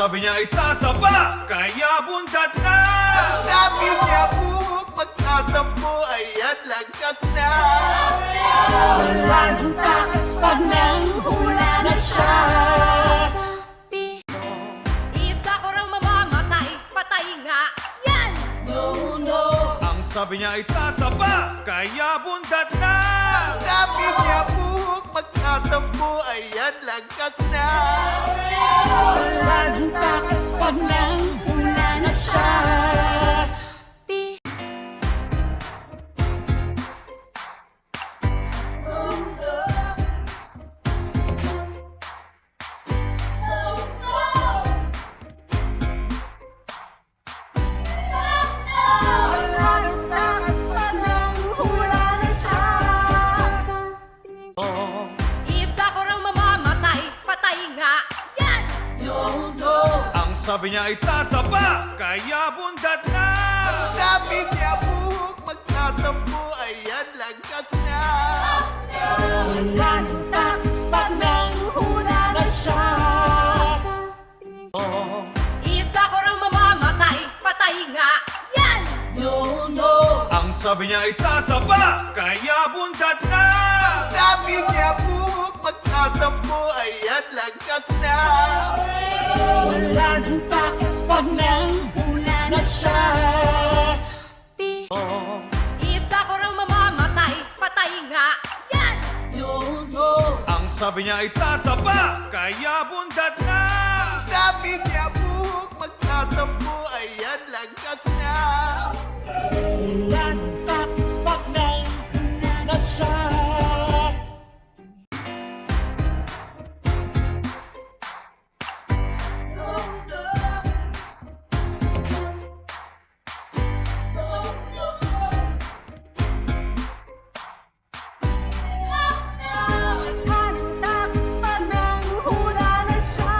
sabi niya ay tataba, kaya bundat na. Ang sabi niya po, pagkatampo ayan langkas na. Wala nang takas pag nang hula na siya. Isa ko raw mamamatay, patay nga yan. No, no. Ang sabi niya ay tataba, kaya bundat na. Ang sabi niya po, pagkatampo ayan langkas na. Wala nang takas pag nang hula na siya. Wala nang takas pag nang hula na siya. Isa ko raw mamamatay, patay nga yan. No, no. Ang sabi niya ay tataba, kaya bundat na. Ang sabi niya po, pagkatampo ayan langkas na. Wala nang takas pag nang hula na siya. Isa ko raw mamamatay, patay nga yan. No, no. Ang sabi niya ay tataba, kaya bundat na. Ang sabi niya po, pagkatampo ayan langkas na. Wala nang takas pag nang hula na siya. Isa ko raw mamamatay, patay nga yan. No, no. Ang sabi niya ay tataba, kaya bundat na. Ang sabi niya po, pagkatampo ayan langkas na. Wala nang takas pag nang hula na siya. Wala nang takas pag nang hula na siya.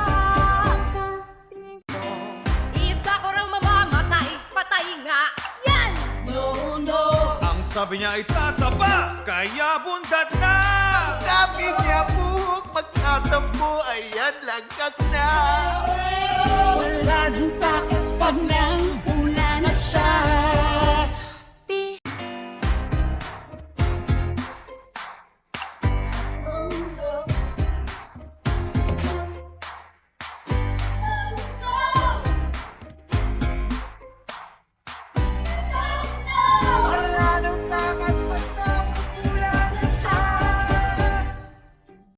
Isa ko raw mamamatay, patay nga yan. No, no. Ang sabi niya ay tataba, kaya bundat na. Ang sabi niya po, pagkatampo ayan langkas na. Wala nang takas pag nang hula na siya.